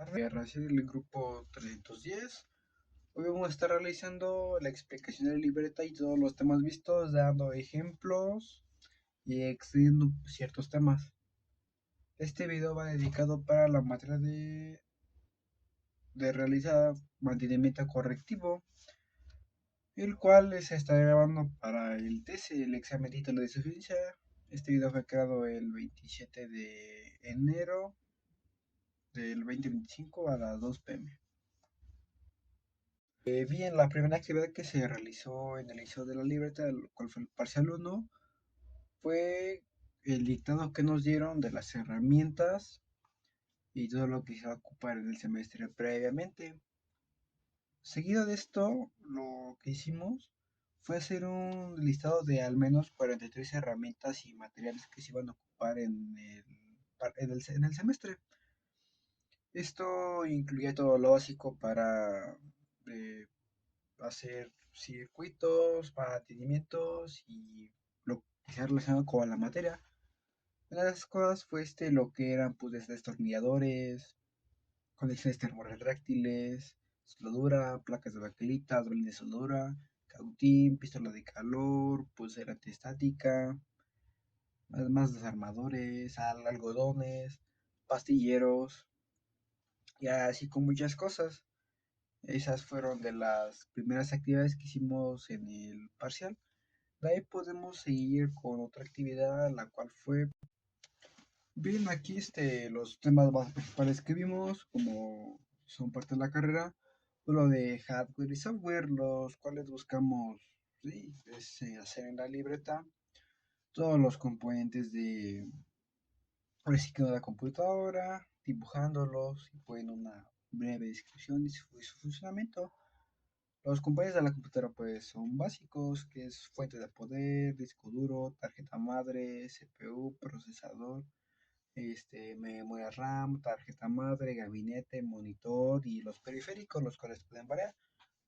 Recién del grupo 310. Hoy vamos a estar realizando la explicación de la libreta y todos los temas vistos, dando ejemplos y extendiendo ciertos temas. Este video va dedicado para la materia de realizar mantenimiento correctivo, el cual se está grabando para el TC, el examen de título de suficiencia. Este video fue creado el 27 de enero del 2025 a las 2 pm. Bien, la primera actividad que se realizó en el inicio de la libreta, el cual fue el parcial 1, fue el dictado que nos dieron de las herramientas y todo lo que se va a ocupar en el semestre previamente. Seguido de esto, lo que hicimos fue hacer un listado de al menos 43 herramientas y materiales que se iban a ocupar en el semestre. Esto incluía todo lo básico para eh, hacer circuitos, mantenimientos y lo que sea relacionado con la materia. Una de las cosas fue lo que eran pues destornilladores, conexiones termorretráctiles, soldadura, placas de baquelita, drone de soldadura, cautín, pistola de calor, pulsera antiestática, además desarmadores, algodones, pastilleros y así con muchas cosas. Esas fueron de las primeras actividades que hicimos en el parcial. De ahí podemos seguir con otra actividad, la cual fue, bien, aquí los temas más principales que vimos, como son parte de la carrera, lo de hardware y software, los cuales buscamos, sí, hacer en la libreta todos los componentes de la computadora, dibujándolos y poniendo una breve descripción de su funcionamiento. Los componentes de la computadora pues son básicos, que es fuente de poder, disco duro, tarjeta madre, CPU, procesador, memoria RAM, tarjeta madre, gabinete, monitor y los periféricos, los cuales pueden variar,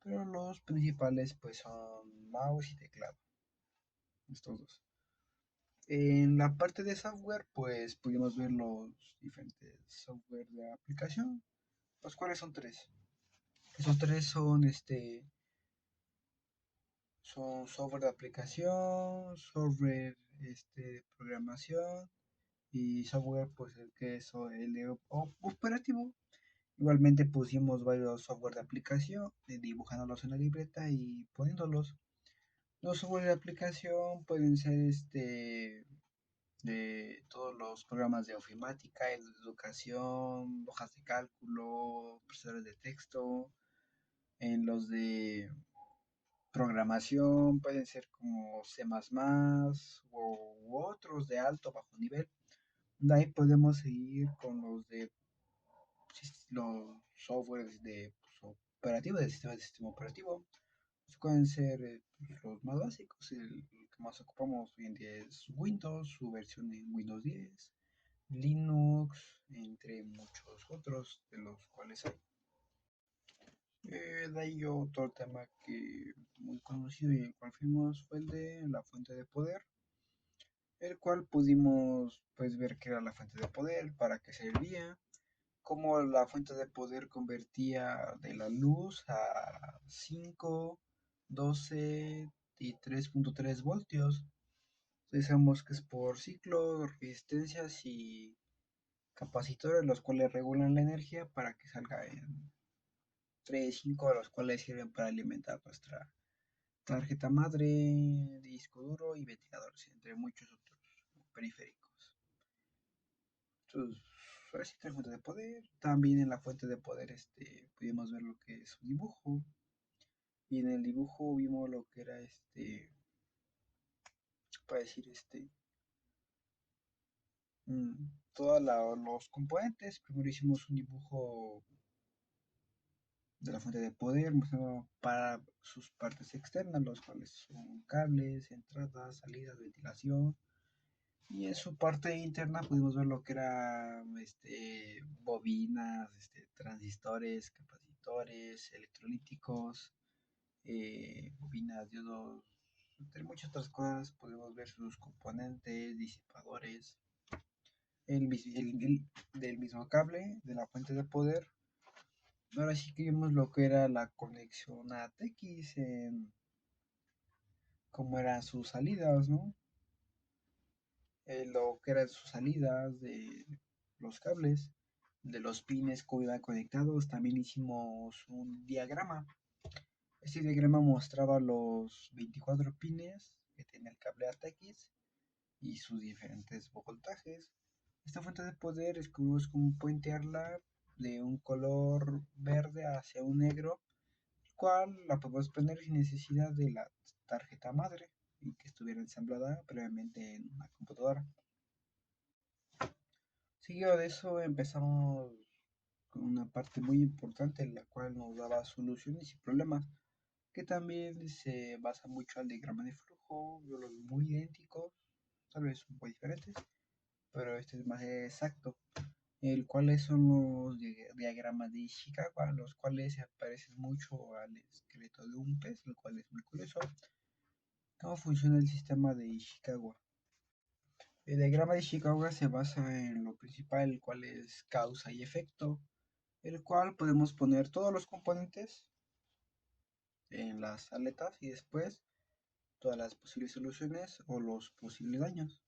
pero los principales pues son mouse y teclado, estos dos. En la parte de software pues pudimos ver los diferentes software de aplicación, los cuales son tres. Esos tres son software de aplicación, software de programación y software pues el que es el operativo. Igualmente pusimos varios software de aplicación, dibujándolos en la libreta y poniéndolos. Los software de aplicación pueden ser de todos los programas de ofimática, de educación, hojas de cálculo, procesadores de texto, en los de programación, pueden ser como C++ u otros de alto o bajo nivel. De ahí podemos seguir con los softwares de operativo, del sistema operativo. Pueden ser los más básicos. El que más ocupamos hoy en día es Windows, su versión en Windows 10, Linux, entre muchos otros de los cuales hay. De ahí otro tema que muy conocido y el cual fuimos fue el de la fuente de poder, el cual pudimos pues ver qué era la fuente de poder, para qué servía, cómo la fuente de poder convertía de la luz a 5, 12 y 3.3 voltios. Sabemos que es por ciclo, resistencias y capacitores, los cuales regulan la energía para que salga en 3, 5 de los cuales sirven para alimentar nuestra tarjeta madre, disco duro y ventiladores, entre muchos otros periféricos. Entonces, así que la fuente de poder. También en la fuente de poder pudimos ver lo que es un dibujo. Y en el dibujo vimos lo que era para decir todos los componentes. Primero hicimos un dibujo de la fuente de poder, mostrando para sus partes externas, los cuales son cables, entradas, salidas, ventilación. Y en su parte interna pudimos ver lo que era bobinas, transistores, capacitores, electrolíticos, bobinas, diodos, entre muchas otras cosas. Pudimos ver sus componentes, disipadores, del mismo cable de la fuente de poder. ahora sí que vimos lo que era la conexión ATX, en cómo eran sus salidas, ¿no? Lo que eran sus salidas de los cables, de los pines que iban conectados. También hicimos un diagrama. Este diagrama mostraba los 24 pines que tenía el cable ATX y sus diferentes voltajes. Esta fuente de poder descubrimos cómo puentearla de un color verde hacia un negro, el cual la podemos poner sin necesidad de la tarjeta madre y que estuviera ensamblada previamente en una computadora. Seguido de eso empezamos con una parte muy importante en la cual nos daba soluciones y problemas, que también se basa mucho al diagrama de flujo, los muy idénticos, tal vez un poco diferentes, pero este es más exacto. El cuáles son los diagramas de Ishikawa, los cuales se parecen mucho al esqueleto de un pez, lo cual es muy curioso. ¿Cómo funciona el sistema de Ishikawa? El diagrama de Ishikawa se basa en lo principal, el cual es causa y efecto, el cual podemos poner todos los componentes en las aletas y después todas las posibles soluciones o los posibles daños.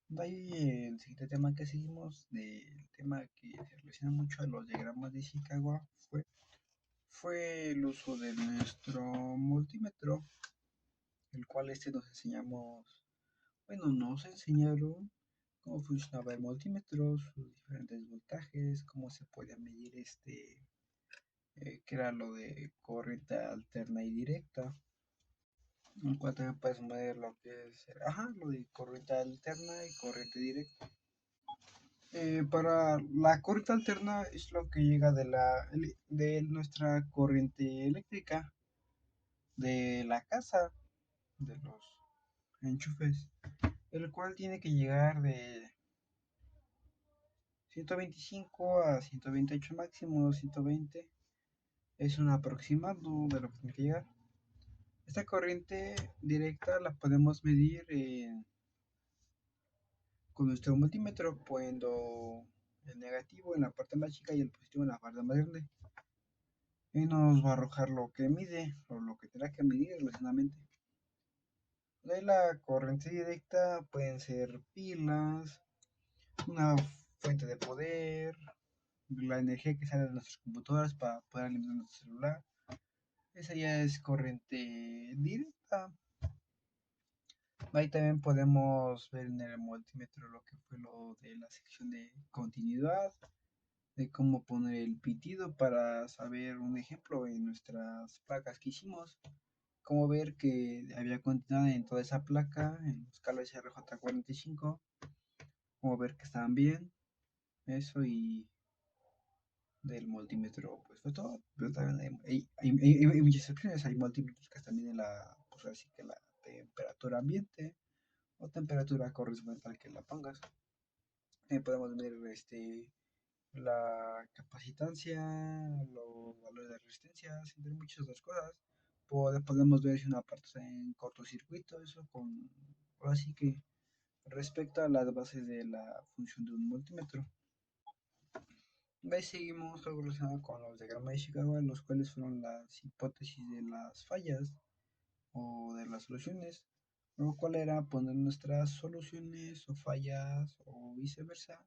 De ahí el siguiente tema que seguimos, del tema que se relaciona mucho a los diagramas de Ishikawa, fue el uso de nuestro multímetro, el cual nos enseñamos, bueno, nos enseñaron cómo funcionaba el multímetro, sus diferentes voltajes, cómo se podía medir que era lo de corriente alterna y directa, en cual también puedes medir lo que es, ajá, lo de corriente alterna y corriente directa. Para la corriente alterna es lo que llega de nuestra corriente eléctrica, de la casa, de los enchufes, el cual tiene que llegar de 125 a 128 máximo, 120 es un aproximado de lo que tiene que llegar. Esta corriente directa la podemos medir con nuestro multímetro, poniendo el negativo en la parte más chica y el positivo en la parte más grande. Y nos va a arrojar lo que mide o lo que tendrá que medir relacionadamente. De la corriente directa pueden ser pilas, una fuente de poder, la energía que sale de nuestras computadoras para poder alimentar nuestro celular. Esa ya es corriente directa. Ahí también podemos ver en el multímetro lo que fue lo de la sección de continuidad, de cómo poner el pitido para saber un ejemplo en nuestras placas que hicimos, cómo ver que había continuidad en toda esa placa, en los cables RJ45, cómo ver que estaban bien, eso y del multímetro, pues fue todo. Pero también hay muchas opciones, hay multímetros que también en la, pues así que la temperatura ambiente o temperatura correspondiente al que la pongas. Podemos medir la capacitancia, los valores de resistencia, entre muchas otras cosas. Podemos ver si una parte está en cortocircuito, eso con, así que respecto a las bases de la función de un multímetro. Ahí seguimos algo relacionado con los diagramas de Chicago, los cuales fueron las hipótesis de las fallas o de las soluciones, lo cual era poner nuestras soluciones o fallas o viceversa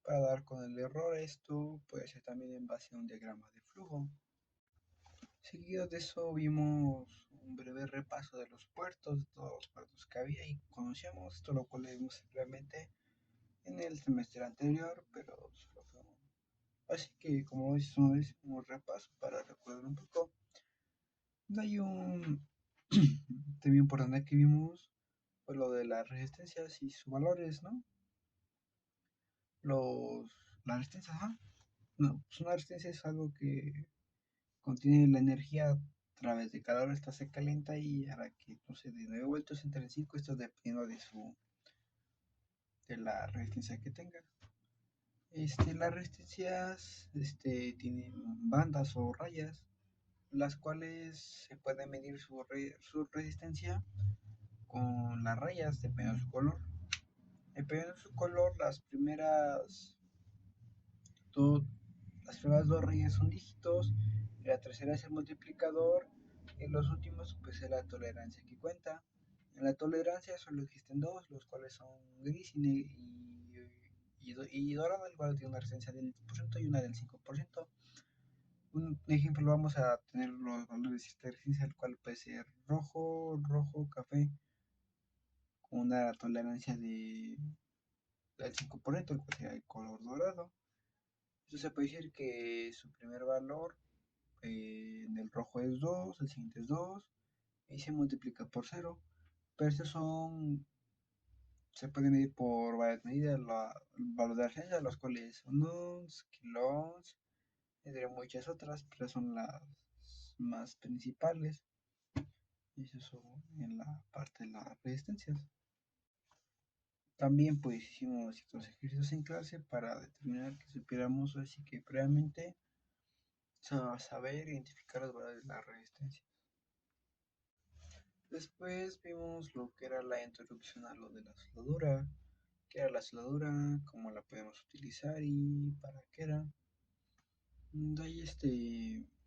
para dar con el error. Esto puede ser también en base a un diagrama de flujo. Seguido de eso vimos un breve repaso de los puertos, de todos los puertos que había y conocíamos, esto lo cual vimos simplemente en el semestre anterior, pero solo fue así que como es un repaso para recordar un poco. Hay un tema importante que vimos, pues lo de las resistencias y sus valores, ¿no? Las resistencias, ajá. No, pues una resistencia es algo que contiene la energía a través de calor, esta se calienta y hará que, no sé, de 9 voltios entre 5, esto dependiendo de la resistencia que tenga. Las resistencias tienen bandas o rayas, las cuales se puede medir su resistencia con las rayas, dependiendo de su color. Dependiendo de su color, las primeras, todo, las primeras dos raíces son dígitos, y la tercera es el multiplicador, y los últimos pues es la tolerancia que cuenta. En la tolerancia solo existen dos, los cuales son gris y dorado, el cual tiene una resistencia del 10% y una del 5%. Un ejemplo vamos a tener los valores de esta resistencia, el cual puede ser rojo, café, con una tolerancia del 5%, el cual sería el color dorado. Esto se puede decir que su primer valor en el rojo es 2, el siguiente es 2 y se multiplica por cero. Pero estos se pueden medir por varias medidas, el valor de referencia, los cuales son ohms, kiloohms, entre muchas otras, pero son las más principales. Y eso en la parte de las resistencias. También pues hicimos ciertos ejercicios en clase para determinar que supiéramos así que previamente saber identificar los valores de la resistencia. Después vimos lo que era la introducción a lo de la soldadura, qué era la soldadura, cómo la podemos utilizar y para qué era. De ahí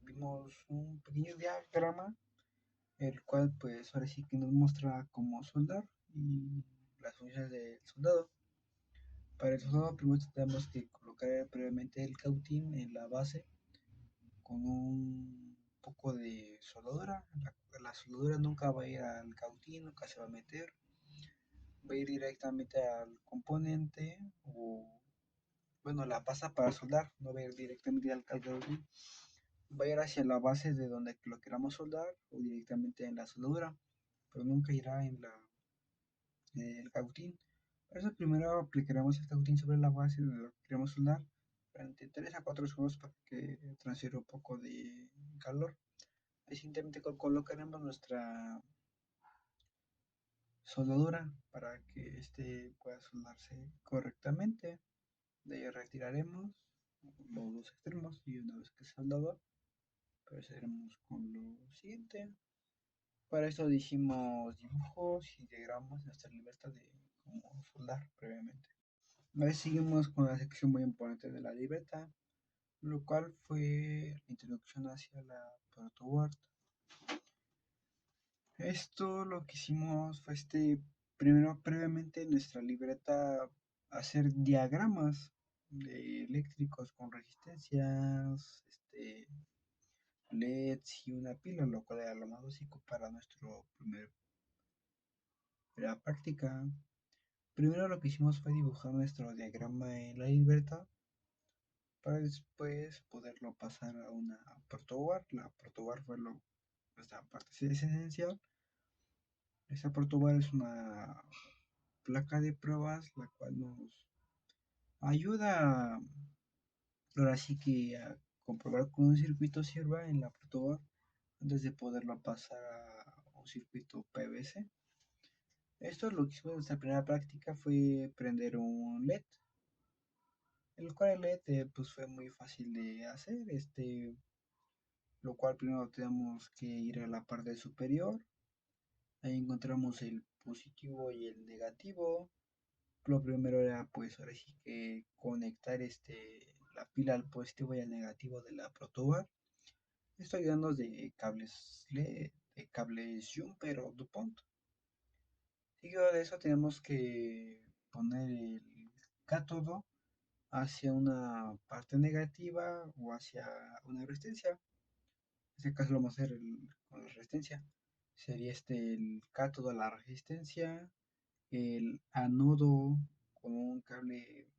vimos un pequeño diagrama, el cual pues ahora sí que nos muestra cómo soldar y las funciones del soldado. Para el soldado primero tenemos que colocar previamente el cautín en la base con un poco de soldadura. La soldadura nunca va a ir al cautín, nunca se va a meter, va a ir directamente al componente o bueno, la pasa para soldar, no va a ir directamente al cautín, va a ir hacia la base de donde lo queramos soldar o directamente en la soldadura, pero nunca irá en el cautín. Para eso primero aplicaremos el cautín sobre la base de lo que queremos soldar durante 3 a 4 segundos para que transfiera un poco de calor. Recientemente colocaremos nuestra soldadura para que pueda soldarse correctamente. De ahí retiraremos los dos extremos y una vez que se soldado procederemos con lo siguiente. Para esto dijimos dibujos y diagramas de nuestra libertad de cómo soldar previamente. Ahora seguimos con la sección muy importante de la libreta, lo cual fue la introducción hacia la protoboard. Esto lo que hicimos fue primero previamente en nuestra libreta hacer diagramas de eléctricos con resistencias, LEDs y una pila, lo cual era lo más básico para nuestro primera práctica. Primero lo que hicimos fue dibujar nuestro diagrama en la libreta para después poderlo pasar a una protoboard. La protoboard fue nuestra parte esencial. Esta protoboard es una placa de pruebas, la cual nos ayuda ahora sí que a comprobar que un circuito sirva en la protoboard antes de poderlo pasar a un circuito PVC. Esto lo que hicimos en nuestra primera práctica fue prender un LED, el cual el LED pues fue muy fácil de hacer, lo cual primero tenemos que ir a la parte superior, ahí encontramos el positivo y el negativo. Lo primero era pues ahora sí que conectar la pila al positivo y al negativo de la protoboard. Esto ayudándonos de cables LED, de cables Jumper o DuPont. Seguido de eso tenemos que poner el cátodo hacia una parte negativa o hacia una resistencia. En este caso lo vamos a hacer con la resistencia. Sería el cátodo a la resistencia, el anodo con un cable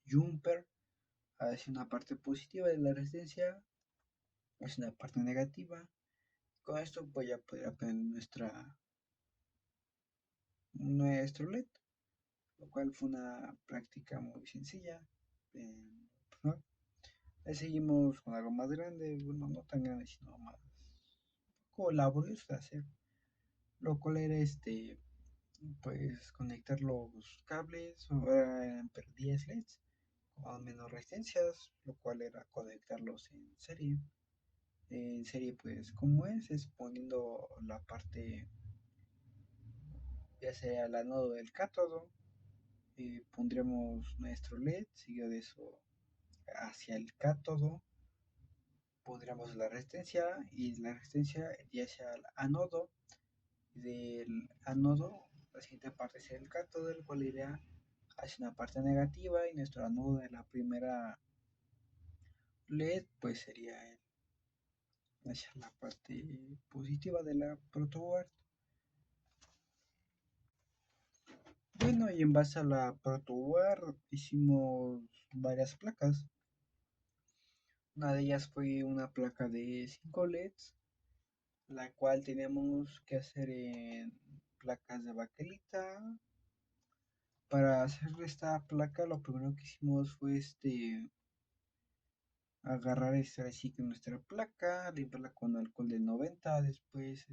jumper hacia una parte positiva de la resistencia, hacia una parte negativa. Con esto pues ya podría aprender nuestro LED, lo cual fue una práctica muy sencilla. ¿No? Ahí seguimos con algo más grande, bueno, no tan grande, sino más un poco laborioso de hacer, lo cual era pues conectar los cables, ahora eran 10 LEDs con menos resistencias, lo cual era conectarlos en serie. En serie, pues, como es poniendo la parte, ya sea el anodo del cátodo, pondremos nuestro LED, seguido de eso hacia el cátodo pondríamos la resistencia y la resistencia iría hacia el ánodo. Del ánodo, la siguiente parte sería el cátodo, el cual iría hacia una parte negativa y nuestro ánodo de la primera LED pues sería hacia la parte positiva de la protoboard. Bueno, y en base a la protoboard hicimos varias placas. Una de ellas fue una placa de 5 LEDs, la cual teníamos que hacer en placas de baquelita. Para hacer esta placa, lo primero que hicimos fue agarrar así que nuestra placa, limpiarla con alcohol del 90, después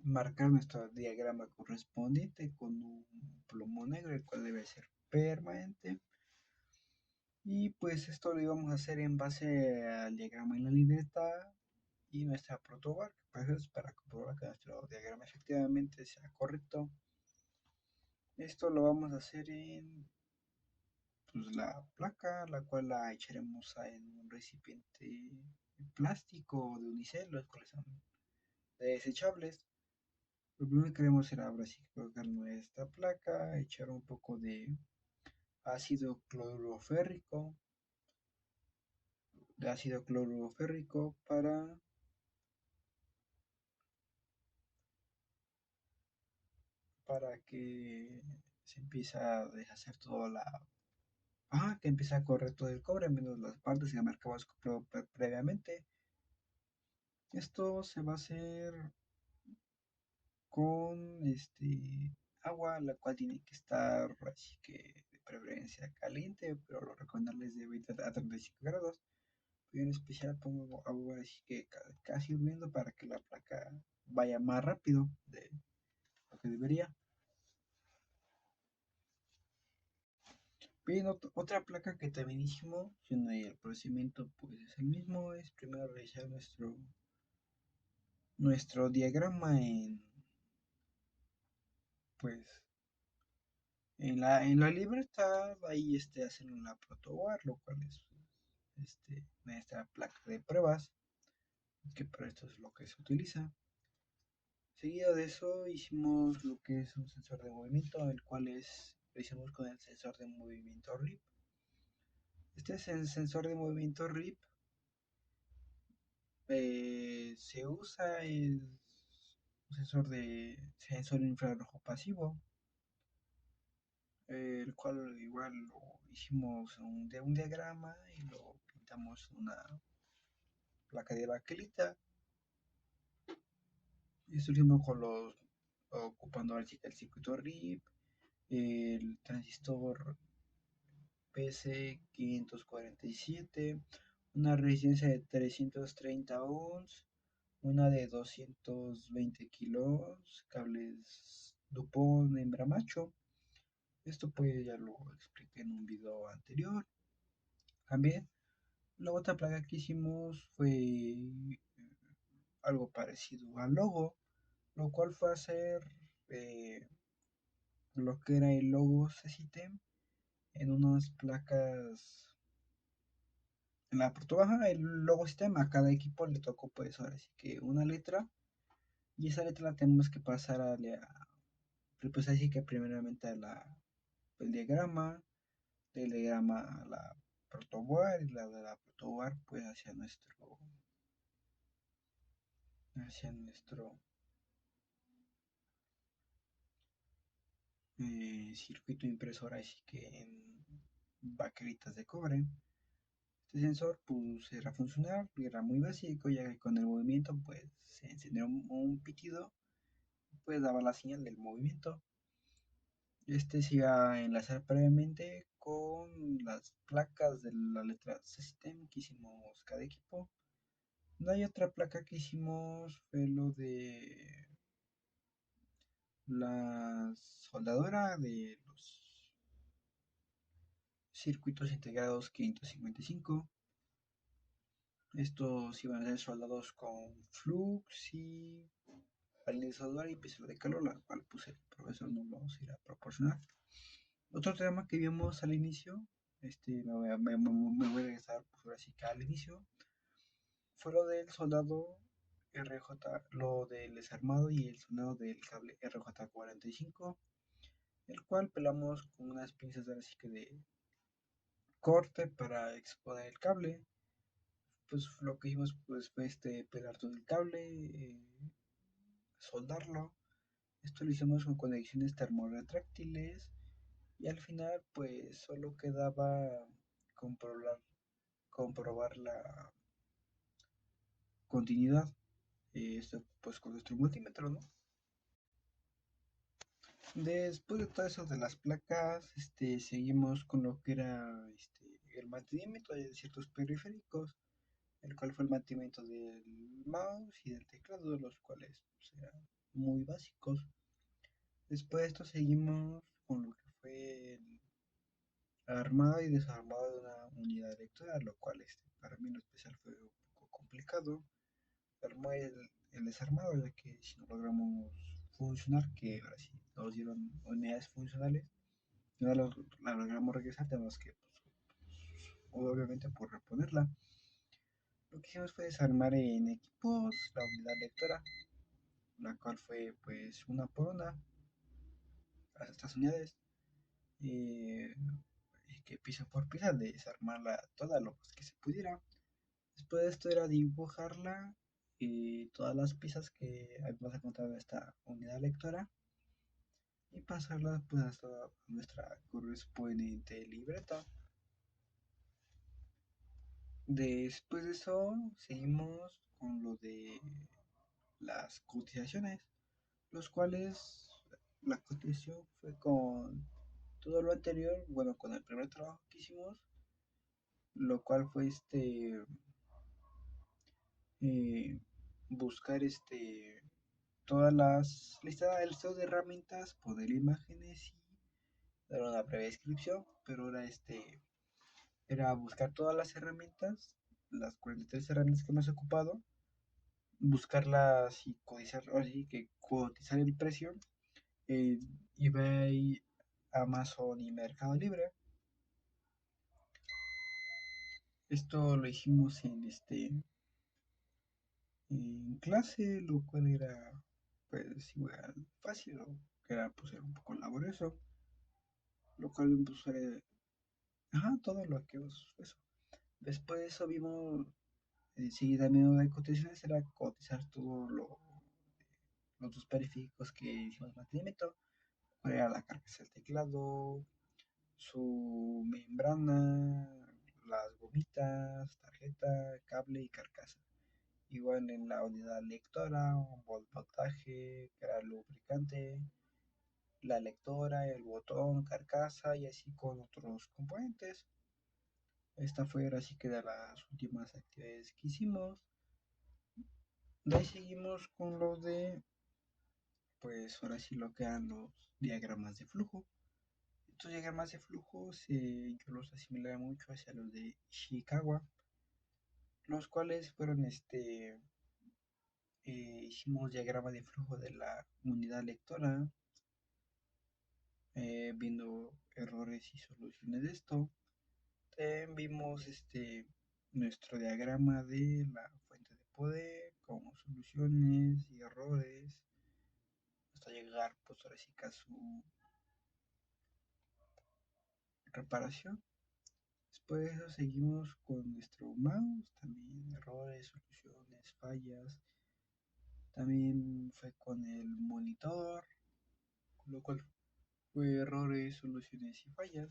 marcar nuestro diagrama correspondiente con un plomo negro, el cual debe ser permanente. Y pues esto lo íbamos a hacer en base al diagrama en la libreta y nuestra protobar, pues para comprobar que nuestro diagrama efectivamente sea correcto. Esto lo vamos a hacer en pues, la placa, la cual la echaremos en un recipiente plástico de unicel, los cuales son desechables. Lo primero que queremos hacer ahora sí colocar nuestra placa, echar un poco de ácido cloroférrico, para que se empiece a deshacer toda la... que empiece a correr todo el cobre, menos las partes que marcamos previamente. Esto se va a hacer con agua, la cual tiene que estar así que de preferencia caliente, pero lo recomendable es de 20 a 35 grados. Yo en especial pongo agua así que casi hirviendo para que la placa vaya más rápido de lo que debería. Bien, otra placa que también hicimos, siendo el procedimiento pues es el mismo, es primero realizar nuestro diagrama pues en la libreta, ahí hacen la protoboard, lo cual es nuestra placa de pruebas, que para esto es lo que se utiliza. Seguido de eso hicimos lo que es un sensor de movimiento, el cual lo hicimos con el sensor de movimiento RIP. Este es el sensor de movimiento RIP. Se usa el sensor infrarrojo pasivo, el cual igual lo hicimos de un diagrama y lo pintamos una placa de baquelita. Y esto lo hicimos ocupando el circuito RIP, el transistor PC547, una resistencia de 330 ohms, una de 220 kilos, cables Dupont hembra macho. Esto pues ya lo expliqué en un video anterior. También la otra placa que hicimos fue algo parecido al logo, lo cual fue hacer lo que era el logo system en unas placas en la parte baja, el logo system. A cada equipo le tocó pues ahora sí que una letra, y esa letra la tenemos que pasar pues así que primeramente el diagrama, del diagrama a la protoboard, y la de la protoboard pues hacia nuestro circuito impresor, así que en baqueritas de cobre. Este sensor pues era funcional, era muy básico, ya que con el movimiento pues se encendió un pitido, pues daba la señal del movimiento. Se iba a enlazar previamente con las placas de la letra System que hicimos cada equipo. No hay otra placa que hicimos, fue lo de la soldadura de los circuitos integrados 555. Estos iban a ser soldados con flux y al soldar y pizarra de calor, la cual pues el profesor nos vamos a ir a proporcionar. Otro tema que vimos al inicio, me voy a regresar pues ahora sí que al inicio, fue lo del soldado RJ, lo del desarmado y el soldado del cable RJ45, el cual pelamos con unas pinzas de así que de corte para exponer el cable. Pues lo que hicimos pues fue pelar todo el cable, soldarlo. Esto lo hicimos con conexiones termorretráctiles y al final pues solo quedaba comprobar, comprobar la continuidad. Esto pues con nuestro multímetro, ¿no? Después de todo eso de las placas, seguimos con lo que era el mantenimiento de ciertos periféricos, el cual fue el mantenimiento del mouse y del teclado, los cuales pues, eran muy básicos. Después de esto seguimos con lo que fue el armado y desarmado de una unidad electoral, lo cual para mí en especial fue un poco complicado. Armó el desarmado, ya que si no logramos funcionar, que ahora sí nos dieron unidades funcionales, no la logramos regresar, tenemos que, pues, obviamente, por reponerla. Lo que hicimos fue desarmar en equipos la unidad lectora, la cual fue pues una por una a estas unidades, eh, que pieza por pieza, de desarmarla toda lo pues, que se pudiera. Después de esto era dibujarla y todas las piezas que habíamos encontrado en esta unidad lectora y pasarlas pues hasta nuestra correspondiente libreta. Después de eso seguimos con lo de las cotizaciones, los cuales la cotización fue con todo lo anterior, bueno, con el primer trabajo que hicimos, lo cual fue buscar todas las listas del listado de herramientas, poner imágenes y dar una breve descripción, pero era buscar todas las herramientas, las 43 herramientas que hemos ocupado, buscarlas y cotizar, así que cotizar el precio en eBay, Amazon y Mercado Libre. Esto lo hicimos en clase, lo cual era pues igual fácil, o que era pues era un poco laborioso, lo cual pues fue, ajá, todo lo que eso. Después de eso vimos, seguidamente de cotizaciones era cotizar todo los dos periféricos que hicimos mantenimiento, cuál era la carcasa del teclado, su membrana, las gomitas, tarjeta, cable y carcasa. Igual en la unidad lectora, un voltaje, que era el lubricante, la lectora, el botón, carcasa y así con otros componentes. Esta fue ahora sí que de las últimas actividades que hicimos. De ahí seguimos con lo de, pues ahora sí lo que eran los diagramas de flujo. Estos diagramas de flujo yo los asimilé mucho hacia los de Ishikawa, los cuales fueron hicimos diagrama de flujo de la unidad lectora, viendo errores y soluciones de esto. También vimos nuestro diagrama de la fuente de poder, como soluciones y errores, hasta llegar pues ahora sí que a su reparación. Después de eso seguimos con nuestro mouse, también errores, soluciones, fallas. También fue con el monitor, con lo cual fue errores, soluciones y fallas.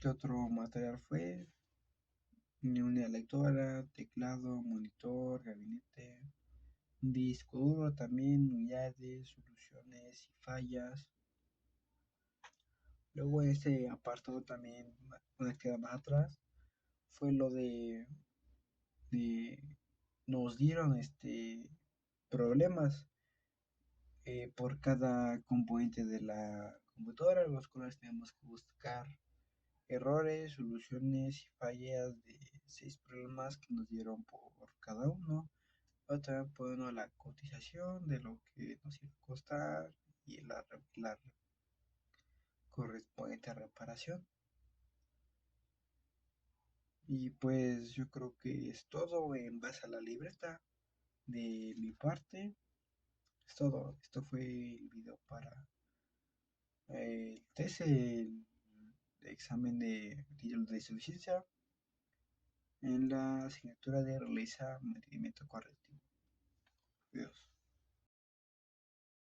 ¿Qué otro material fue? Unidad lectora, teclado, monitor, gabinete, disco duro también, unidades, soluciones y fallas. Luego este apartado también, una queda más atrás, fue lo de nos dieron problemas por cada componente de la computadora, los cuales tenemos que buscar errores, soluciones y fallas de 6 problemas que nos dieron por cada uno, o también pone la cotización de lo que nos iba a costar y la correspondiente reparación. Y pues yo creo que es todo en base a la libreta de mi parte. Es todo. Esto fue el video para el test, el examen de título de suficiencia en la asignatura de realiza mantenimiento correctivo. Adiós.